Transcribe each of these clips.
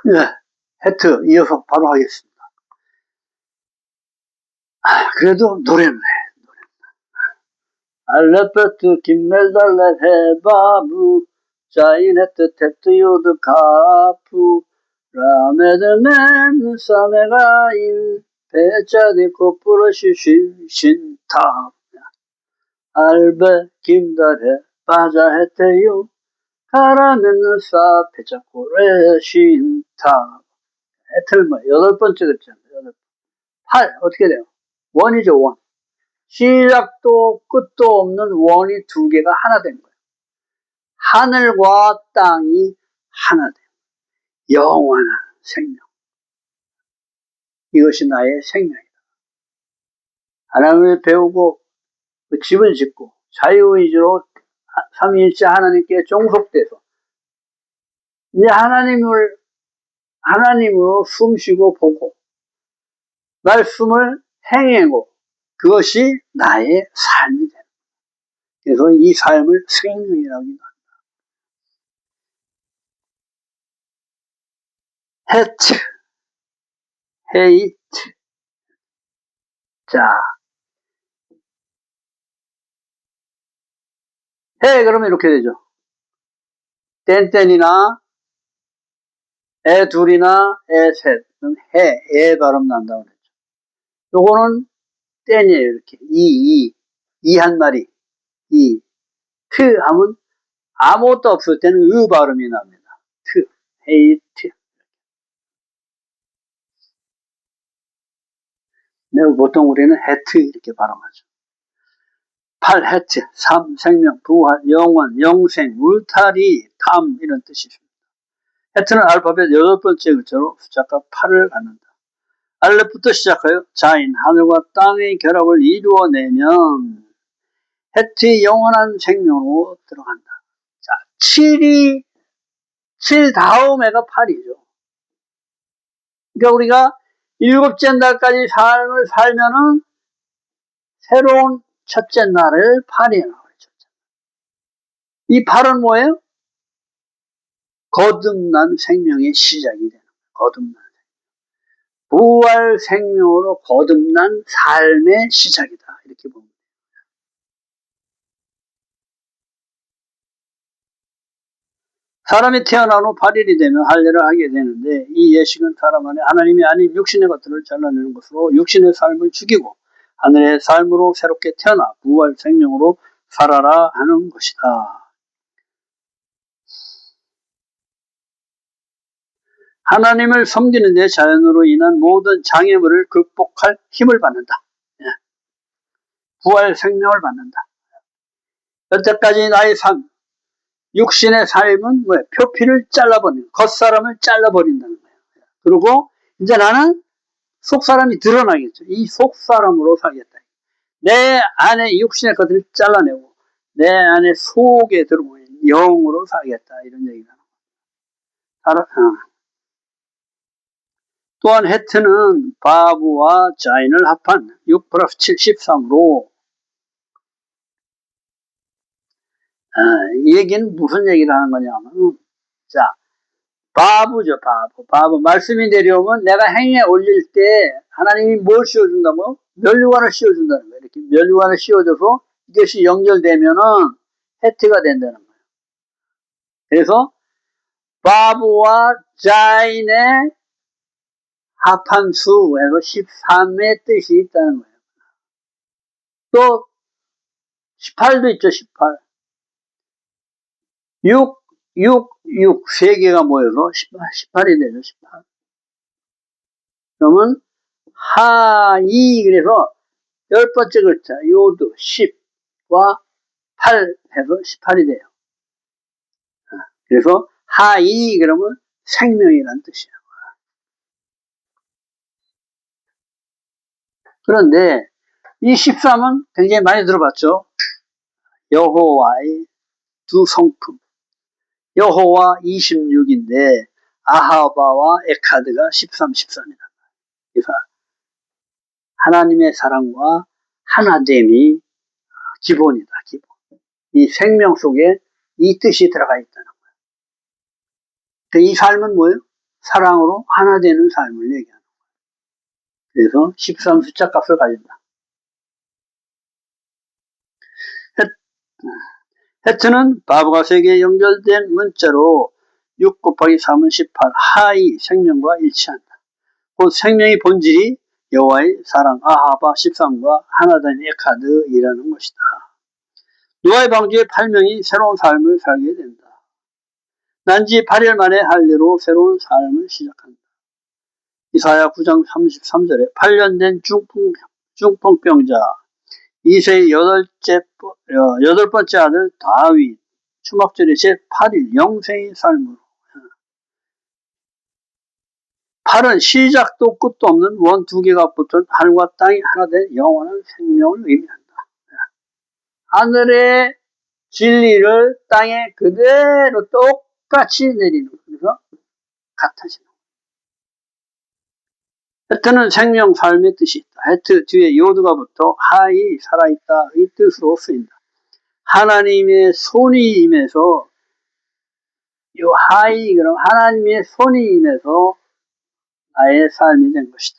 네, 해트 이어서 바로 하겠습니다. 그래도 노래는 해. 알레페트 김멜달레 헤바부 자이네트 테트요드 카푸 라메드멘 사메가인 베자디 코프로시 신타 알베 김달레 바자헤테요 카라멘사 페자코레 신타 해틀마 8번째 글자입니다. 8 어떻게 돼요? 원이죠 원. 시작도 끝도 없는 원이 두 개가 하나 된 거예요. 하늘과 땅이 하나 돼요. 영원한 생명. 이것이 나의 생명이다. 하나님을 배우고 집을 짓고 자유의지로 삼위일체 하나님께 종속돼서 이제 하나님으로 숨쉬고 보고 말씀을 행하고 그것이 나의 삶이 됩니다. 그래서 이 삶을 생명이라고 합니다. 헤트, 헤이트. 자, 해 그러면 이렇게 되죠. 땐땐이나 애 둘이나 애 셋, 해, 애 발음 난다고 그랬죠. 요거는 땐이에요, 이렇게. 이 한 마리, 트 하면 아무것도 없을 때는 으 발음이 납니다. 트, 헤이트. 네, 보통 우리는 해트 이렇게 발음하죠. 8 해트, 3 생명, 부활, 영원, 영생, 울타리, 담 이런 뜻이 있습니다. 해트는 알파벳 8번째 글자로 숫자가 8을 갖는다. 알렙부터 시작하여 자인, 하늘과 땅의 결합을 이루어내면 해트의 영원한 생명으로 들어간다. 자, 7 다음 해가 8이죠. 그러니까 우리가 7째 날까지 삶을 살면은 새로운 첫째 날을 8이라고 그랬죠. 이 8은 뭐예요? 거듭난 생명의 시작이 되는 거예요. 거듭난 생명. 부활 생명으로 거듭난 삶의 시작이다. 이렇게 봅니다. 사람이 태어난 후 8일이 되면 할례를 하게 되는데 이 예식은 사람 안에 하나님이 아닌 육신의 것들을 잘라내는 것으로 육신의 삶을 죽이고 하늘의 삶으로 새롭게 태어나 부활 생명으로 살아라 하는 것이다. 하나님을 섬기는 데 자연으로 인한 모든 장애물을 극복할 힘을 받는다. 부활 생명을 받는다. 여태까지 나의 삶, 육신의 삶은 뭐예요? 표피를 잘라버리는, 겉사람을 잘라버린다는 거예요. 그리고 이제 나는 속사람이 드러나겠죠. 이 속사람으로 살겠다. 내 안에 육신의 것들을 잘라내고 내 안에 속에 들어오는 영으로 살겠다. 이런 얘기다. 또한 해트는 바브와 자인을 합한 6 플러스 7, 13으로 이 얘기는 무슨 얘기를 하는 거냐면 자, 바브죠. 바브 말씀이 내려오면 내가 행에 올릴 때 하나님이 뭘 씌워준다고? 면류관을 씌워준다는 거예요. 이렇게 면류관을 씌워줘서 이것이 연결되면은 해트가 된다는 거예요. 그래서 바브와 자인의 합한 수에서 13의 뜻이 있다는 거예요. 또 18도 있죠. 18. 6, 3개가 모여서 18이 되죠. 18. 그러면 하이 그래서 10번째 글자 요드 10과 8 해서 18이 돼요. 그래서 하이 그러면 생명이라는 뜻이에요. 그런데 이 13은 굉장히 많이 들어봤죠. 여호와의 두 성품. 여호와 26인데 아하바와 에카드가 13, 13이다. 그래서 하나님의 사랑과 하나됨이 기본이다. 기본. 이 생명 속에 이 뜻이 들어가 있다는 거예요. 이 삶은 뭐예요? 사랑으로 하나 되는 삶을 얘기하는 거예요. 그래서 13 숫자 값을 가진다. 해트는 바브가 세계에 연결된 문자로 6 곱하기 3은 18 하이 생명과 일치한다. 곧 생명의 본질이 여호와의 사랑 아하바 13과 하나된 에카드이라는 것이다. 노아의 방주의 8명이 새로운 삶을 살게 된다. 난지 8일 만에 할례로 새로운 삶을 시작한다. 이사야 9장 33절에 8년 된 중풍병자 2세의 여덟 번째 아들 다윗 추막절의 제8일 영생의 삶으로 8은 시작도 끝도 없는 원 두 개가 붙은 하늘과 땅이 하나 된 영원한 생명을 의미한다. 하늘의 진리를 땅에 그대로 똑같이 내리는 거죠. 같아지는 거예요. 해트는 생명, 삶의 뜻이 있다. 해트 뒤에 요드가 붙어 하이, 살아있다의 뜻으로 쓰인다. 하나님의 손이 임해서 이 하이, 그럼 하나님의 손이 임해서 나의 삶이 된 것이다.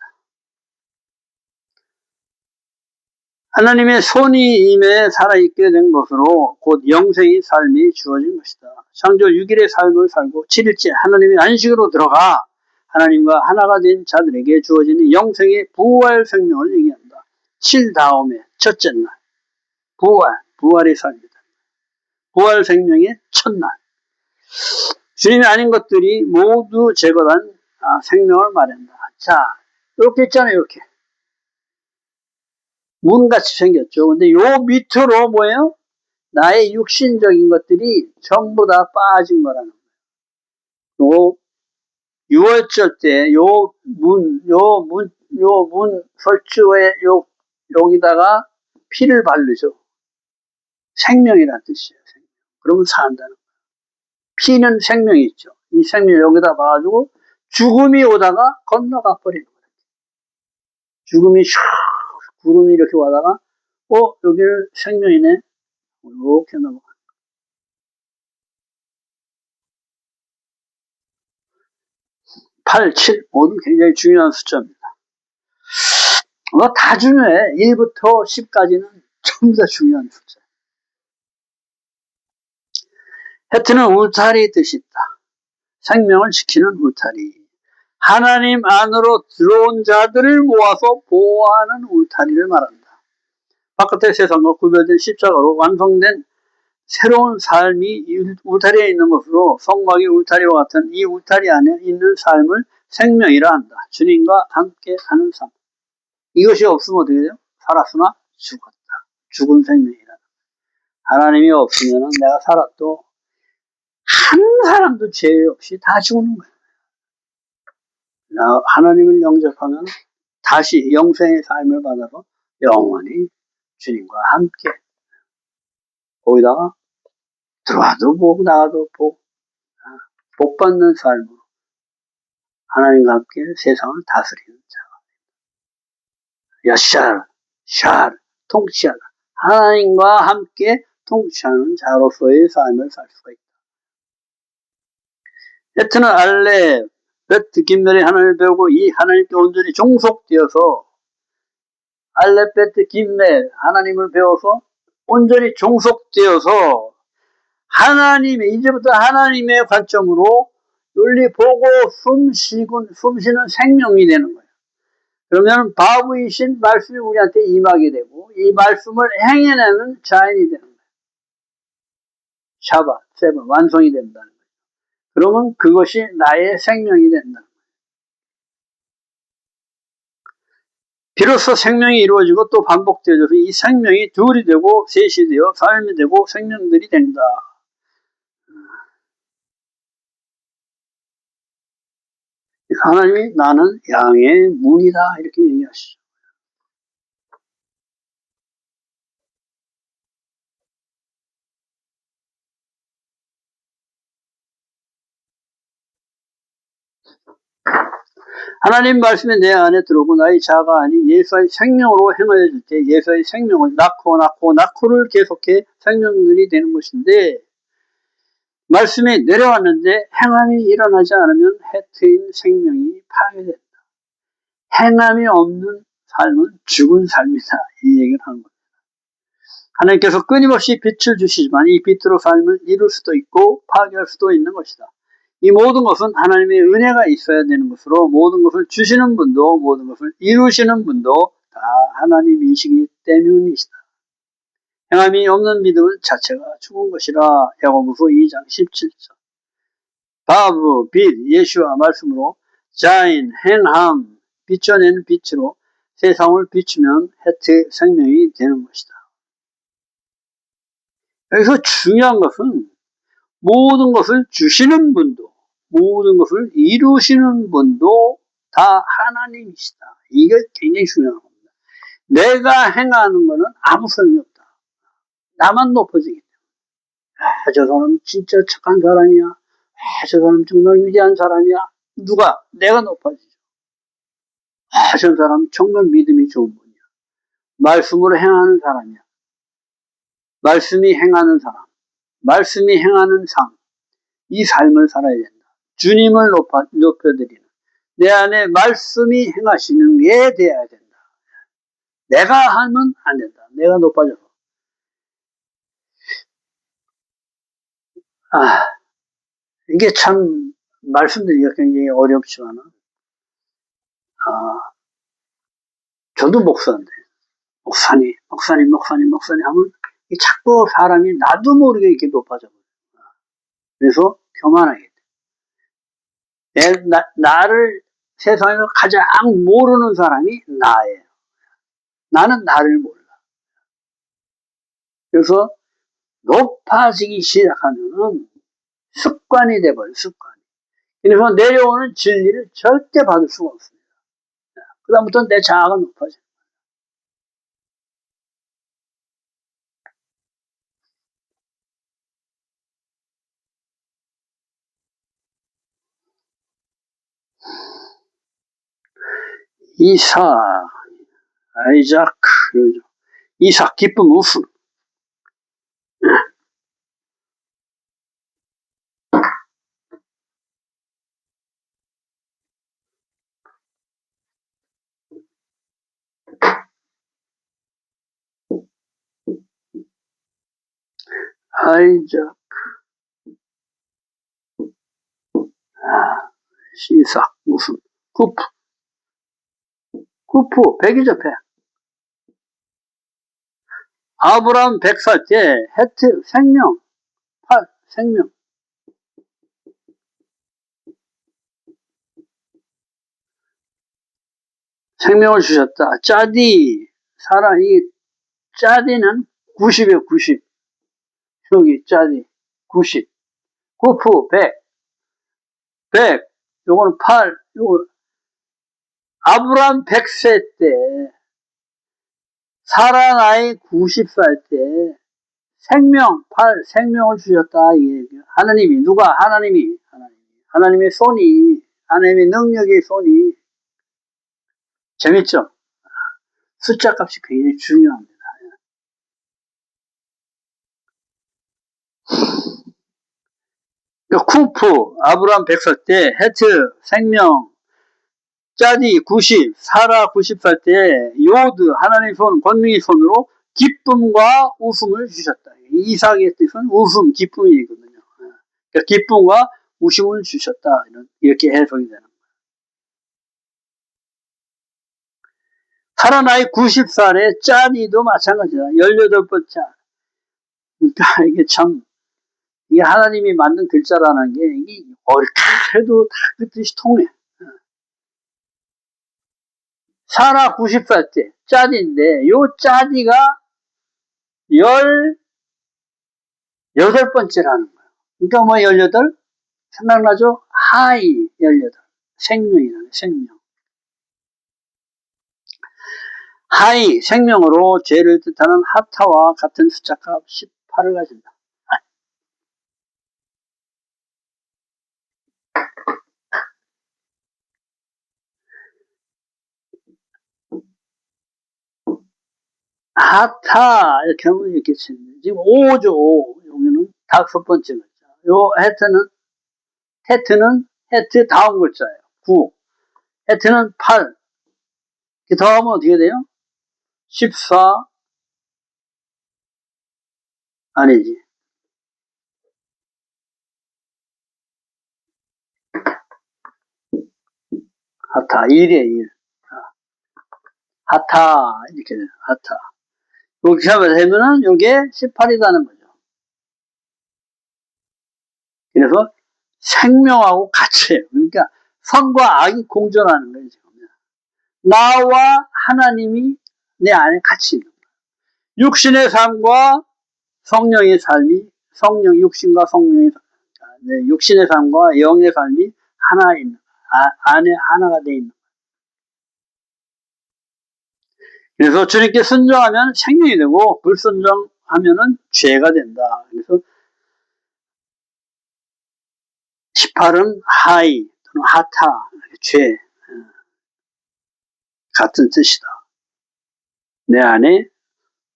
하나님의 손이 임해 살아있게 된 것으로 곧 영생의 삶이 주어진 것이다. 창조 6일의 삶을 살고 7일째 하나님의 안식으로 들어가 하나님과 하나가 된 자들에게 주어지는 영생의 부활 생명을 얘기한다. 7 다음에 첫째 날 부활의 삶이다. 부활 생명의 첫날 주님이 아닌 것들이 모두 제거한 생명을 말한다. 자, 이렇게 있잖아요. 이렇게 문같이 생겼죠. 근데 요 밑으로 뭐예요? 나의 육신적인 것들이 전부 다 빠진 거라는 거예요. 요 6월절 때 요 문 설주에 여기다가 피를 바르죠. 생명이라는 뜻이에요. 생명. 그러면 산다는 거예요. 피는 생명이 있죠. 이 생명 여기다 봐가지고 죽음이 오다가 건너가 버리는 거예요. 죽음이 샥 구름이 이렇게 와다가 여기를 생명이네. 이렇게 넘어가. 8, 7 모두 굉장히 중요한 숫자입니다. 다 중요해. 1부터 10까지는 전부 다 중요한 숫자. 해트는 울타리 뜻이 있다. 생명을 지키는 울타리. 하나님 안으로 들어온 자들을 모아서 보호하는 울타리를 말한다. 바깥의 세상과 구별된 십자가로 완성된 새로운 삶이 울타리에 있는 것으로 성막이 울타리와 같은 이 울타리 안에 있는 삶을 생명이라 한다. 주님과 함께 하는 삶. 이것이 없으면 어떻게 돼요? 살았으나 죽었다. 죽은 생명이라. 하나님이 없으면 내가 살아도 한 사람도 죄 없이 다 죽는 거예요. 하나님을 영접하면 다시 영생의 삶을 받아서 영원히 주님과 함께 거기다가 들어와도 보고 나가도 보고 복 받는 삶으로 하나님과 함께 세상을 다스리는 자가 야샬 통치하다. 하나님과 함께 통치하는 자로서의 삶을 살 수가 있다. 해트는 알레 베트 김멜의 하나님을 배우고 이 하나님께 온전히 종속되어서 알레 베트 김멜 하나님을 배워서 온전히 종속되어서 하나님의 이제부터 하나님의 관점으로 윤리 보고 숨쉬는 생명이 되는 거예요. 그러면 바브이신 말씀이 우리한테 임하게 되고 이 말씀을 행해내는 자연이 되는 거예요. 샤바, 세바, 완성이 된다는 거예요. 그러면 그것이 나의 생명이 된다. 비로소 생명이 이루어지고 또 반복되어져서 이 생명이 둘이 되고 셋이 되어 삶이 되고 생명들이 된다. 하나님이 나는 양의 문이다 이렇게 얘기하시죠. 하나님 말씀이 내 안에 들어오고 나의 자아가 아닌 예수의 생명으로 행하여질 때 예수의 생명을 낳고를 계속해 생명들이 되는 것인데 말씀이 내려왔는데 행함이 일어나지 않으면 해트인 생명이 파괴된다. 행함이 없는 삶은 죽은 삶이다. 이 얘기를 하는 거예요. 하나님께서 끊임없이 빛을 주시지만 이 빛으로 삶을 이룰 수도 있고 파괴할 수도 있는 것이다. 이 모든 것은 하나님의 은혜가 있어야 되는 것으로 모든 것을 주시는 분도 모든 것을 이루시는 분도 다 하나님이시기 때문이시다. 행함이 없는 믿음은 자체가 죽은 것이라. 야고보서 2장 17절. 바브, 빛, 예수와 말씀으로 자인, 행함, 비춰내는 빛으로 세상을 비추면 해트 생명이 되는 것이다. 여기서 중요한 것은 모든 것을 주시는 분도 모든 것을 이루시는 분도 다 하나님이시다. 이게 굉장히 중요한 겁니다. 내가 행하는 것은 아무 소용이 없다. 나만 높아지기 때문에. 저 사람 진짜 착한 사람이야. 저 사람 정말 위대한 사람이야. 누가? 내가 높아지죠. 저 사람 정말 믿음이 좋은 분이야. 말씀으로 행하는 사람이야. 말씀이 행하는 사람. 말씀이 행하는 삶. 이 삶을 살아야 된다. 주님을 높여드리는 내 안에 말씀이 행하시는 게 돼야 된다. 내가 하면 안 된다. 내가 높아져서. 이게 참 말씀드리기가 굉장히 어렵지만 저도 목사인데 목사님 하면 자꾸 사람이 나도 모르게 이렇게 높아져. 그래서 교만하게 돼. 나를 세상에서 가장 모르는 사람이 나예요. 나는 나를 몰라. 그래서 높아지기 시작하면은 습관이 돼버려요. 습관이. 그래서 내려오는 진리를 절대 받을 수가 없습니다. 그 다음부터 내 자아가 높아져요. 이삭, 아이작, 이삭 기쁨 웃음. 아이작, 이삭 웃음. 구프, 백이죠, 백. 아브라함 100살 때 헤트 생명, 생명. 생명을 주셨다. 짜디, 이 짜디는 90이에요, 90. 여기 짜디, 90. 구프, 100. 요거는 8. 요거 아브라함 100세 때, 사라 나이 90살 때, 생명을 주셨다. 하나님이, 누가? 하나님의 손이, 하나님의 능력의 손이, 재밌죠? 숫자 값이 굉장히 중요합니다. 쿠프, 아브라함 100살 때, 헤트, 생명, 짜디 90, 사라 90살 때, 요드, 하나님의 손, 권능의 손으로 기쁨과 웃음을 주셨다. 이삭의 뜻은 웃음, 기쁨이거든요. 그러니까 기쁨과 웃음을 주셨다. 이렇게 해석이 되는 거예요. 사라 나이 90살에 짜디도 마찬가지다. 18번째. 그러니까 이게 참, 이게 하나님이 만든 글자라는 게, 이게 해도 다 그 뜻이 통해. 사라 90살 때, 짜디인데, 요 짜디가 18번째라는 거예요. 그러니까 뭐 18? 생각나죠? 하이 18. 생명이라는 생명. 하이, 생명으로 죄를 뜻하는 하타와 같은 숫자값 18을 가진다. 하타, 이렇게 하면 이렇게 치는데, 지금 5죠, 5. 여기는 5번째 글자. 요 헤트는 헤트 다음 글자예요. 9. 헤트는 8. 그 더하면 어떻게 돼요? 14. 아니지. 하타. 1이에요, 1. 하타. 이렇게 돼요. 하타. 이렇게 하면은 요게 18이라는 거죠. 그래서 생명하고 같이 해요. 그러니까 선과 악이 공존하는 거예요. 지금. 나와 하나님이 내 안에 같이 있는 거예요. 육신의 삶과 성령의 삶이 육신과 성령의 육신의 삶과 영의 삶이 하나 있는 안에 하나가 돼 있는 거예요. 그래서 주님께 순종하면 생명이 되고 불순종하면은 죄가 된다. 그래서 18은 하이 또는 하타 죄 같은 뜻이다. 내 안에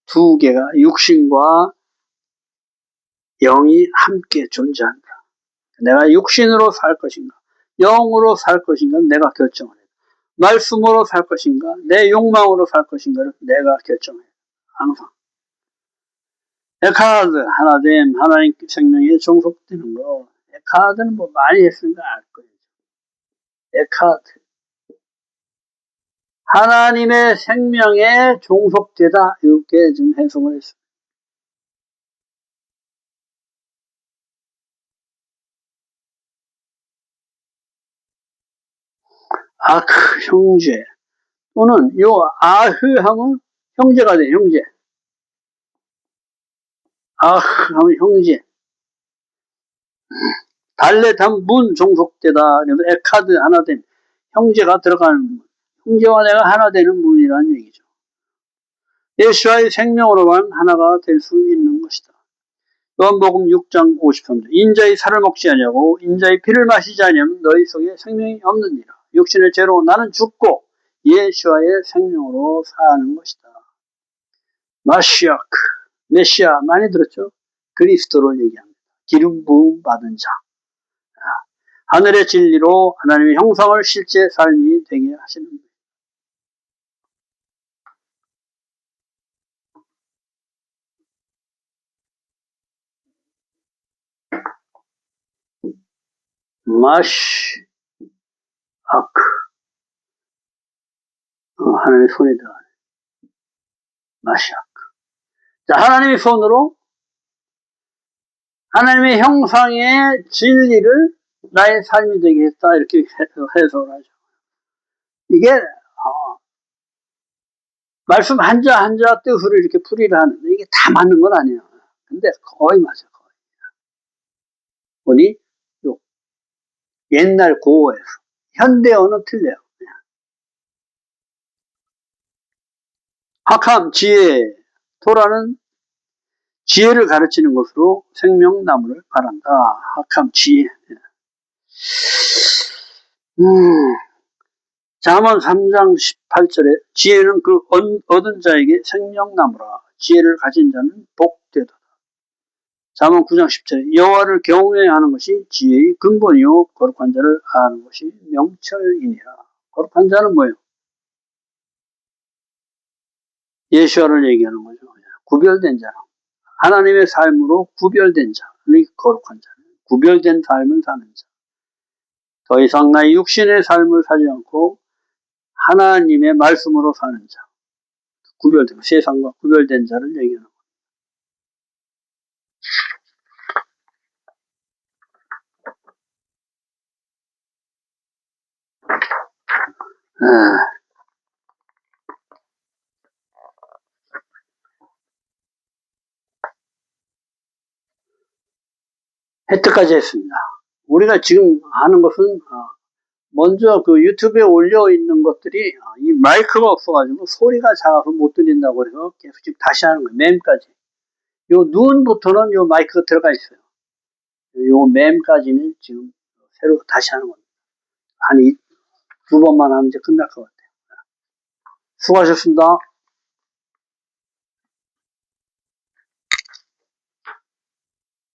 두 개가 육신과 영이 함께 존재한다. 내가 육신으로 살 것인가 영으로 살 것인가 내가 결정을 해. 말씀으로 살 것인가 내 욕망으로 살 것인가를 내가 결정해. 항상 에카드 하나됨 하나님 생명에 종속되는 거. 에카드는 뭐 많이 했으니까 알 거예요. 에카드 하나님의 생명에 종속되다 이렇게 좀 해석을 했습니다. 아크 형제 또는 요 아흐하면 형제가 돼. 형제 아흐하면 형제 달레담 문 종속되다. 그래서 에카드 하나 된 형제가 들어가는 문. 형제와 내가 하나 되는 문이라는 얘기죠. 예수와의 생명으로만 하나가 될 수 있는 것이다. 요한복음 6장 53절 인자의 살을 먹지 아니하고 인자의 피를 마시지 아니하면 너희 속에 생명이 없느니라. 육신의 죄로 나는 죽고 예수와의 생명으로 사는 것이다. 마시아크 메시아 많이 들었죠? 그리스도를 얘기합니다. 기름 부음 받은 자. 하늘의 진리로 하나님의 형상을 실제 삶이 되게 하시는 거예요. 마시 아크 하나님의 손에 들어가네. 마시 아크. 자, 하나님의 손으로 하나님의 형상의 진리를 나의 삶이 되게 했다 이렇게 해석을 하죠. 이게 말씀 한자 한자 뜻으로 이렇게 풀이를 하는데 이게 다 맞는 건 아니에요. 근데 거의 맞아요. 거의. 어디? 요 옛날 고어에서 현대어는 틀려요. 학함 지혜 토라는 지혜를 가르치는 것으로 생명나무를 바란다. 학함 지혜. 잠언 3장 18절에 지혜는 그 얻은 자에게 생명나무라. 지혜를 가진 자는 복되다. 잠언 9장 10절에 여호와를 경외하는 것이 지혜의 근본이요 거룩한 자를 아는 것이 명철이니라. 거룩한 자는 뭐예요? 예수와를 얘기하는 거죠. 구별된 자. 하나님의 삶으로 구별된 자. 거룩한 자. 구별된 삶을 사는 자. 더 이상 나의 육신의 삶을 살지 않고 하나님의 말씀으로 사는 자. 구별된, 세상과 구별된 자를 얘기하는 거예요. 혜택까지 했습니다. 우리가 지금 하는 것은 먼저 그 유튜브에 올려 있는 것들이 이 마이크가 없어가지고 소리가 작아서 못 들린다고 해서 계속 지금 다시 하는 거예요. 맴까지. 요 눈부터는 요 마이크가 들어가 있어요. 요 맴까지는 지금 새로 다시 하는 겁니다. 한 두 번만 하면 이제 끝날 것 같아요. 수고하셨습니다.